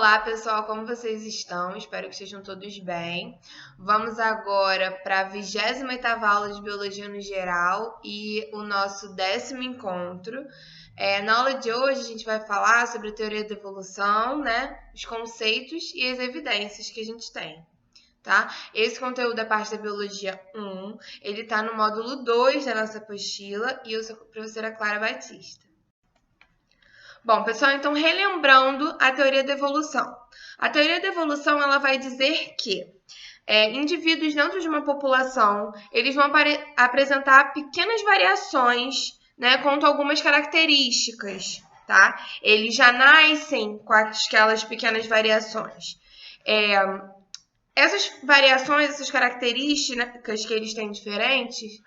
Olá, pessoal, como vocês estão? Espero que estejam todos bem. Vamos agora para a 28ª aula de Biologia no Geral e o nosso 10º encontro. Na aula de hoje, a gente vai falar sobre a teoria da evolução, né? Os conceitos e as evidências que a gente tem, tá? Esse conteúdo é parte da Biologia 1, ele está no módulo 2 da nossa apostila e eu sou a professora Clara Batista. Bom, pessoal, então relembrando a teoria da evolução. A teoria da evolução ela vai dizer que indivíduos dentro de uma população, eles vão apresentar pequenas variações, né, quanto a algumas características, tá? Eles já nascem com aquelas pequenas variações. Essas variações, essas características que eles têm diferentes,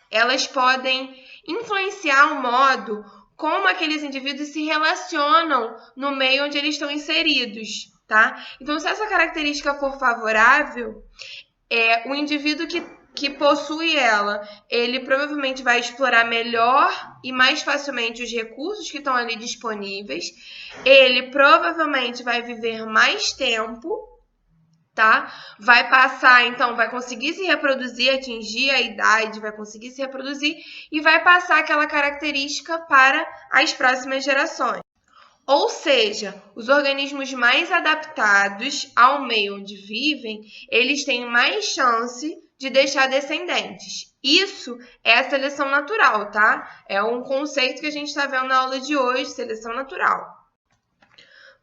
elas podem influenciar o modo como aqueles indivíduos se relacionam no meio onde eles estão inseridos, tá? Então, se essa característica for favorável, o indivíduo que possui ela, ele provavelmente vai explorar melhor e mais facilmente os recursos que estão ali disponíveis, ele provavelmente vai viver mais tempo, tá? Vai passar, então, vai conseguir se reproduzir, atingir a idade, vai conseguir se reproduzir e vai passar aquela característica para as próximas gerações. Ou seja, os organismos mais adaptados ao meio onde vivem, eles têm mais chance de deixar descendentes. Isso é a seleção natural, tá? É um conceito que a gente está vendo na aula de hoje, seleção natural.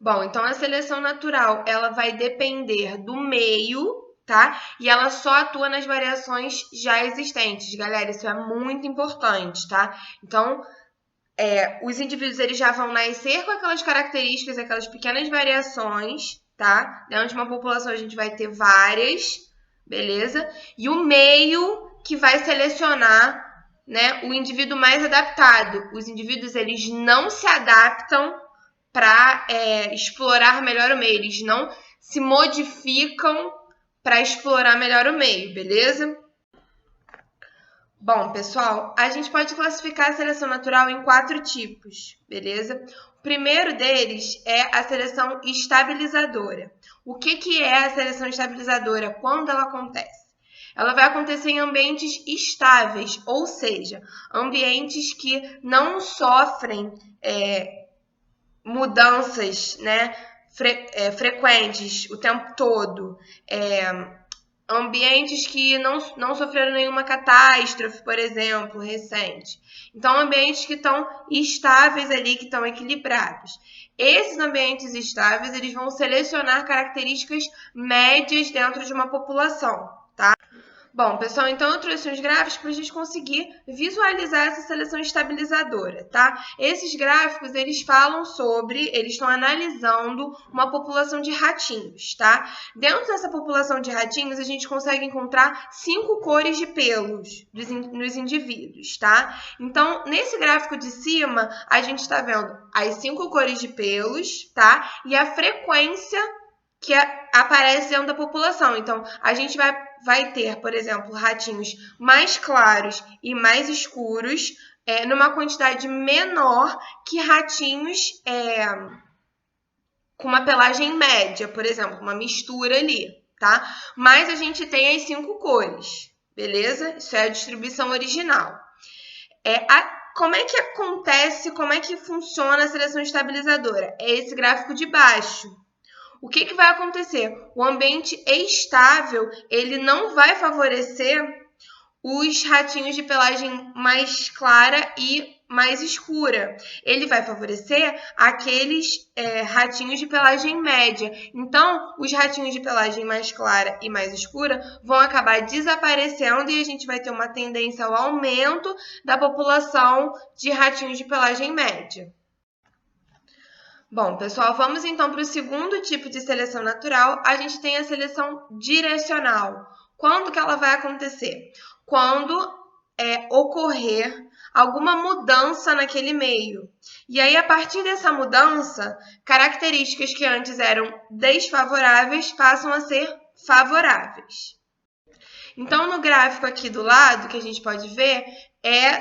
Bom, então a seleção natural, ela vai depender do meio, tá? E ela só atua nas variações já existentes, galera, isso é muito importante, tá? Então, os indivíduos, eles já vão nascer com aquelas características, aquelas pequenas variações, tá? Dentro de uma população a gente vai ter várias, beleza? E o meio que vai selecionar, né, o indivíduo mais adaptado. Os indivíduos, eles não se adaptam para explorar melhor o meio. Eles não se modificam para explorar melhor o meio, beleza? Bom, pessoal, a gente pode classificar a seleção natural em 4 tipos, beleza? O primeiro deles é a seleção estabilizadora. O que é a seleção estabilizadora? Quando ela acontece? Ela vai acontecer em ambientes estáveis, ou seja, ambientes que não sofrem mudanças, né, frequentes o tempo todo, ambientes que não sofreram nenhuma catástrofe, por exemplo, recente. Então, ambientes que estão estáveis ali, que estão equilibrados. Esses ambientes estáveis, eles vão selecionar características médias dentro de uma população, tá? Bom, pessoal, então eu trouxe uns gráficos para a gente conseguir visualizar essa seleção estabilizadora, tá? Esses gráficos, eles estão analisando uma população de ratinhos, tá? Dentro dessa população de ratinhos, a gente consegue encontrar 5 cores de pelos nos indivíduos, tá? Então, nesse gráfico de cima, a gente está vendo as 5 cores de pelos, tá? E a frequência que aparece dentro da população. Então, a gente vai ter, por exemplo, ratinhos mais claros e mais escuros, numa quantidade menor que ratinhos com uma pelagem média, por exemplo, uma mistura ali, tá? Mas a gente tem as 5 cores, beleza? Isso é a distribuição original. Como é que acontece, como é que funciona a seleção estabilizadora? É esse gráfico de baixo. O que vai acontecer? O ambiente estável, ele não vai favorecer os ratinhos de pelagem mais clara e mais escura. Ele vai favorecer aqueles ratinhos de pelagem média. Então, os ratinhos de pelagem mais clara e mais escura vão acabar desaparecendo e a gente vai ter uma tendência ao aumento da população de ratinhos de pelagem média. Bom, pessoal, vamos então para o segundo tipo de seleção natural. A gente tem a seleção direcional. Quando que ela vai acontecer? Quando ocorrer alguma mudança naquele meio. E aí, a partir dessa mudança, características que antes eram desfavoráveis passam a ser favoráveis. Então, no gráfico aqui do lado, que a gente pode ver,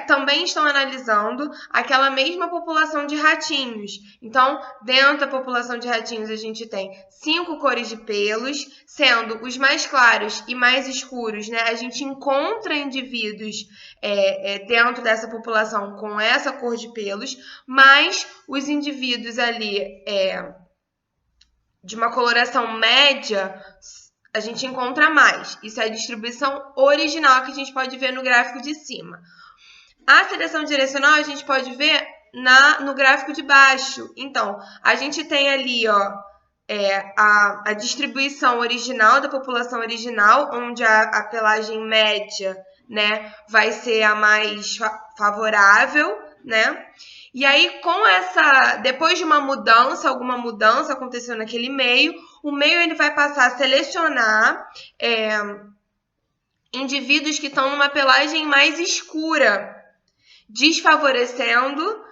também estão analisando aquela mesma população de ratinhos. Então, dentro da população de ratinhos, a gente tem 5 cores de pelos, sendo os mais claros e mais escuros, né? A gente encontra indivíduos dentro dessa população com essa cor de pelos, mas os indivíduos ali de uma coloração média, a gente encontra mais. Isso é a distribuição original que a gente pode ver no gráfico de cima. A seleção direcional a gente pode ver no gráfico de baixo. Então, a gente tem ali a distribuição original da população original, onde a pelagem média, né, vai ser a mais favorável, né? E aí, depois de alguma mudança aconteceu naquele meio, o meio ele vai passar a selecionar indivíduos que estão numa pelagem mais escura, desfavorecendo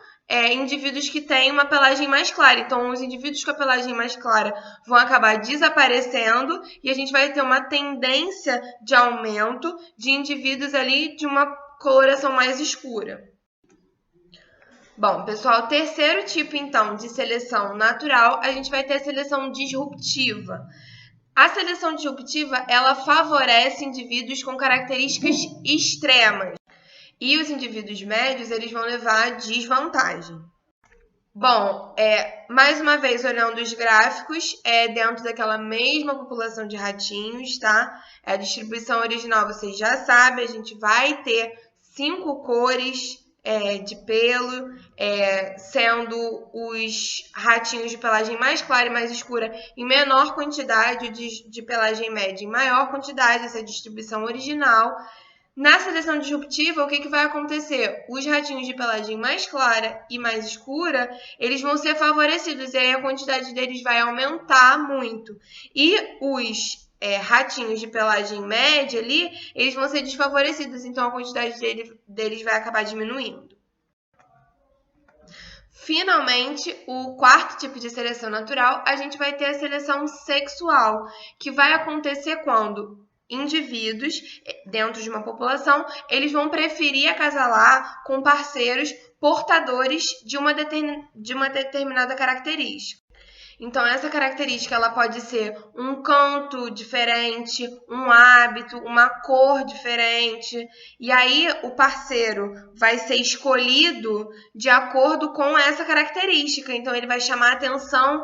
indivíduos que têm uma pelagem mais clara. Então, os indivíduos com a pelagem mais clara vão acabar desaparecendo e a gente vai ter uma tendência de aumento de indivíduos ali de uma coloração mais escura. Bom, pessoal, o terceiro tipo, então, de seleção natural, a gente vai ter a seleção disruptiva. A seleção disruptiva, ela favorece indivíduos com características extremas. E os indivíduos médios, eles vão levar desvantagem. Bom, mais uma vez, olhando os gráficos, dentro daquela mesma população de ratinhos, tá? A distribuição original, vocês já sabem, a gente vai ter 5 cores de pelo, sendo os ratinhos de pelagem mais clara e mais escura em menor quantidade, de pelagem média em maior quantidade, essa é a distribuição original. Na seleção disruptiva, o que vai acontecer? Os ratinhos de pelagem mais clara e mais escura, eles vão ser favorecidos, e aí a quantidade deles vai aumentar muito. E os ratinhos de pelagem média ali, eles vão ser desfavorecidos, então a quantidade deles vai acabar diminuindo. Finalmente, o quarto tipo de seleção natural, a gente vai ter a seleção sexual, que vai acontecer quando indivíduos dentro de uma população, eles vão preferir acasalar com parceiros portadores de uma determinada característica. Então, essa característica ela pode ser um canto diferente, um hábito, uma cor diferente. E aí, o parceiro vai ser escolhido de acordo com essa característica. Então, ele vai chamar a atenção,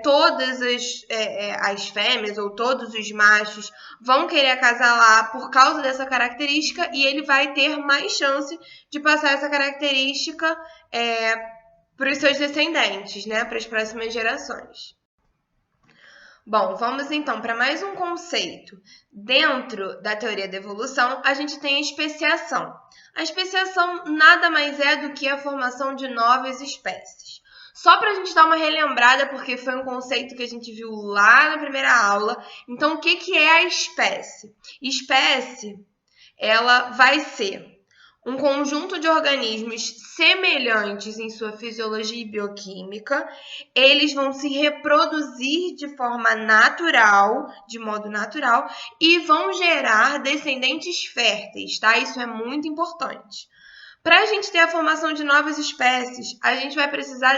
todas as fêmeas ou todos os machos vão querer acasalar por causa dessa característica e ele vai ter mais chance de passar essa característica para os seus descendentes, né, para as próximas gerações. Bom, vamos então para mais um conceito. Dentro da teoria da evolução, a gente tem a especiação. A especiação nada mais é do que a formação de novas espécies. Só para a gente dar uma relembrada, porque foi um conceito que a gente viu lá na primeira aula. Então, o que é a espécie? Espécie, ela vai ser um conjunto de organismos semelhantes em sua fisiologia e bioquímica, eles vão se reproduzir de forma natural, de modo natural, e vão gerar descendentes férteis, tá? Isso é muito importante. Para a gente ter a formação de novas espécies, a gente vai precisar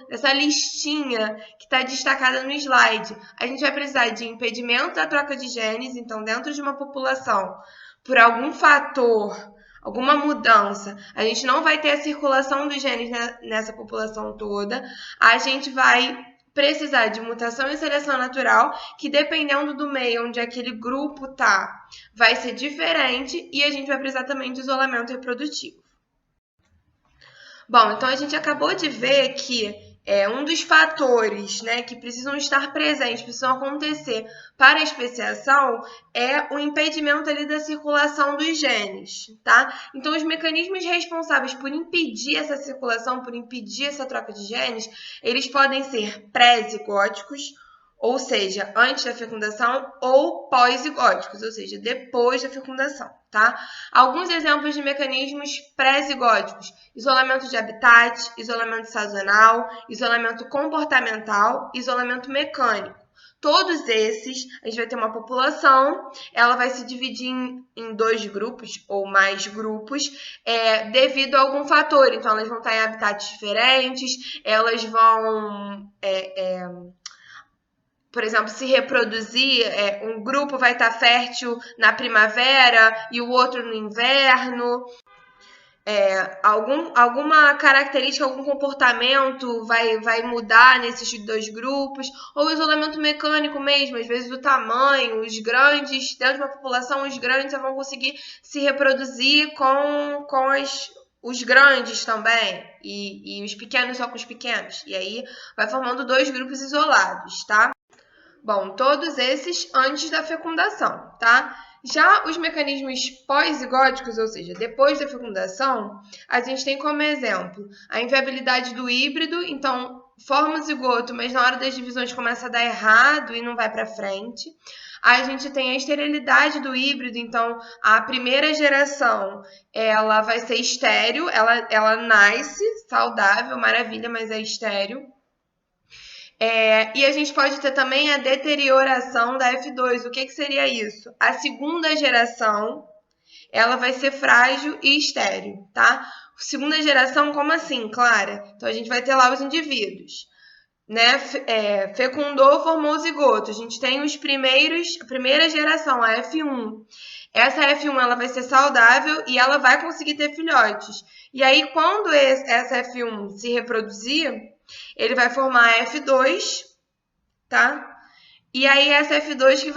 dessa listinha que está destacada no slide. A gente vai precisar de impedimento da troca de genes, então dentro de uma população, por algum fator, alguma mudança, a gente não vai ter a circulação dos genes nessa população toda. A gente vai precisar de mutação e seleção natural, que dependendo do meio onde aquele grupo tá, vai ser diferente, e a gente vai precisar também de isolamento reprodutivo. Bom, então a gente acabou de ver que um dos fatores, né, que precisam estar presentes, precisam acontecer para a especiação é o impedimento ali da circulação dos genes, tá? Então, os mecanismos responsáveis por impedir essa circulação, por impedir essa troca de genes, eles podem ser pré-zigóticos, ou seja, antes da fecundação, ou pós-zigóticos, ou seja, depois da fecundação, tá? Alguns exemplos de mecanismos pré-zigóticos: isolamento de habitat, isolamento sazonal, isolamento comportamental, isolamento mecânico. todos esses, a gente vai ter uma população, ela vai se dividir em 2 grupos ou mais grupos, devido a algum fator. Então, elas vão estar em habitats diferentes, elas vão, por exemplo, se reproduzir, um grupo vai estar fértil na primavera e o outro no inverno. Alguma característica, algum comportamento vai mudar nesses 2 grupos, ou isolamento mecânico mesmo, às vezes o tamanho, os grandes, dentro de uma população, os grandes vão conseguir se reproduzir com os grandes também, e os pequenos só com os pequenos, e aí vai formando 2 grupos isolados, tá? Bom, todos esses antes da fecundação, tá? Já os mecanismos pós-zigóticos, ou seja, depois da fecundação, a gente tem como exemplo a inviabilidade do híbrido, então forma o zigoto, mas na hora das divisões começa a dar errado e não vai para frente. A gente tem a esterilidade do híbrido, então a primeira geração ela vai ser estéril, ela nasce saudável, maravilha, mas é estéril. E a gente pode ter também a deterioração da F2. O que seria isso? A segunda geração, ela vai ser frágil e estéril, tá? Segunda geração, como assim, Clara? Então, a gente vai ter lá os indivíduos, né? Fecundou, formou o zigoto. A gente tem a primeira geração, a F1. Essa F1 ela vai ser saudável e ela vai conseguir ter filhotes. E aí, quando essa F1 se reproduzir, ele vai formar a F2, tá? E aí essa F2 que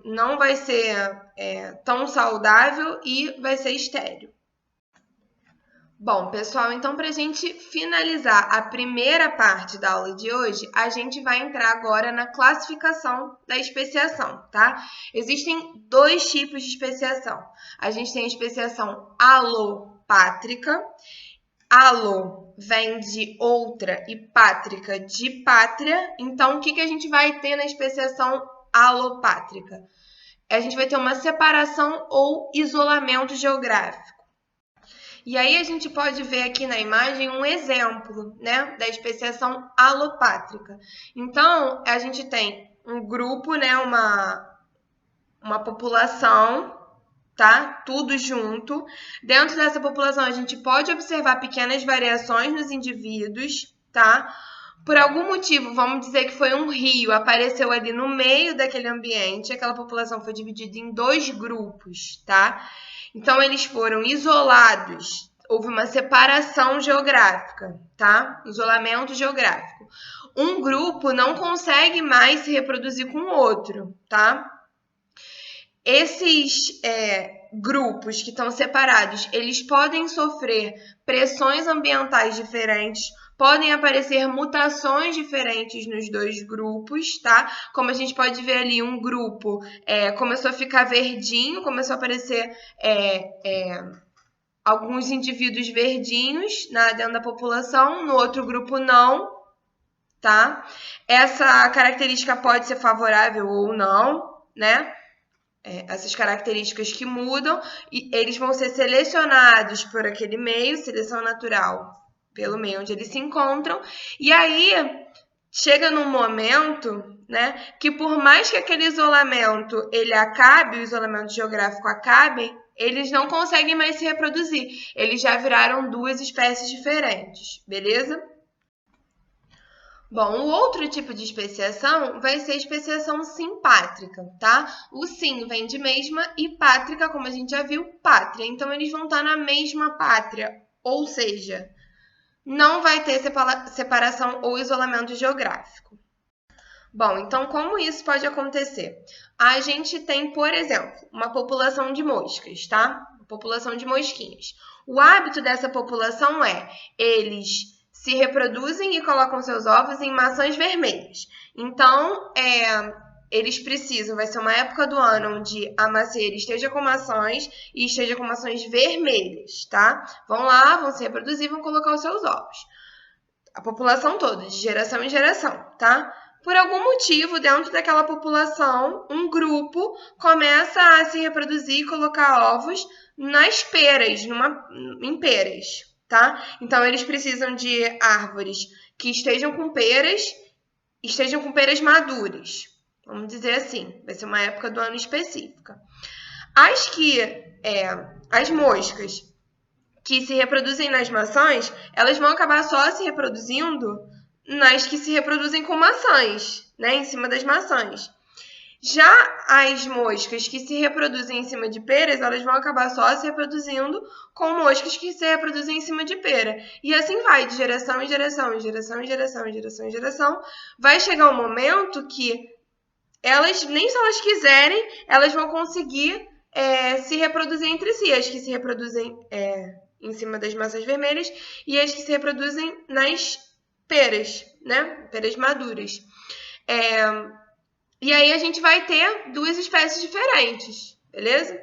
não vai ser tão saudável e vai ser estéril. Bom, pessoal, então para a gente finalizar a primeira parte da aula de hoje, a gente vai entrar agora na classificação da especiação, tá? Existem 2 tipos de especiação. A gente tem a especiação alopátrica. Alo vem de outra e pátrica de pátria. Então, o que a gente vai ter na especiação alopátrica? A gente vai ter uma separação ou isolamento geográfico. E aí, a gente pode ver aqui na imagem um exemplo, né, da especiação alopátrica. Então, a gente tem um grupo, né, uma população, tá? Tudo junto. Dentro dessa população, a gente pode observar pequenas variações nos indivíduos, tá? Por algum motivo, vamos dizer que foi um rio, apareceu ali no meio daquele ambiente, aquela população foi dividida em 2 grupos, tá? Então, eles foram isolados, houve uma separação geográfica, tá? Isolamento geográfico. Um grupo não consegue mais se reproduzir com o outro, tá? Esses grupos que estão separados, eles podem sofrer pressões ambientais diferentes, podem aparecer mutações diferentes nos 2 grupos, tá? Como a gente pode ver ali, um grupo começou a ficar verdinho, começou a aparecer alguns indivíduos verdinhos dentro da população, no outro grupo não, tá? Essa característica pode ser favorável ou não, né? Essas características que mudam, e eles vão ser selecionados por aquele meio, seleção natural, pelo meio onde eles se encontram, e aí chega num momento, né, que por mais que aquele isolamento ele acabe, o isolamento geográfico acabe, eles não conseguem mais se reproduzir, eles já viraram 2 espécies diferentes, beleza? Bom, o outro tipo de especiação vai ser a especiação simpátrica, tá? O sim vem de mesma e pátrica, como a gente já viu, pátria. Então, eles vão estar na mesma pátria, ou seja, não vai ter separação ou isolamento geográfico. Bom, então como isso pode acontecer? A gente tem, por exemplo, uma população de moscas, tá? Uma população de mosquinhas. O hábito dessa população eles se reproduzem e colocam seus ovos em maçãs vermelhas. Então, eles precisam, vai ser uma época do ano onde a macieira esteja com maçãs e esteja com maçãs vermelhas, tá? Vão lá, vão se reproduzir, vão colocar os seus ovos. A população toda, de geração em geração, tá? Por algum motivo, dentro daquela população, um grupo começa a se reproduzir e colocar ovos nas peras, em peras, tá? Então, eles precisam de árvores que estejam com peras maduras. Vamos dizer assim, vai ser uma época do ano específica. As moscas que se reproduzem nas maçãs, elas vão acabar só se reproduzindo nas que se reproduzem com maçãs, né, em cima das maçãs. Já as moscas que se reproduzem em cima de peras, elas vão acabar só se reproduzindo com moscas que se reproduzem em cima de pera. E assim vai, de geração em geração, em geração em geração, em geração em geração. Vai chegar um momento que elas, nem se elas quiserem, elas vão conseguir se reproduzir entre si. As que se reproduzem em cima das massas vermelhas e as que se reproduzem nas peras, né? Peras maduras. E aí a gente vai ter duas espécies diferentes, beleza?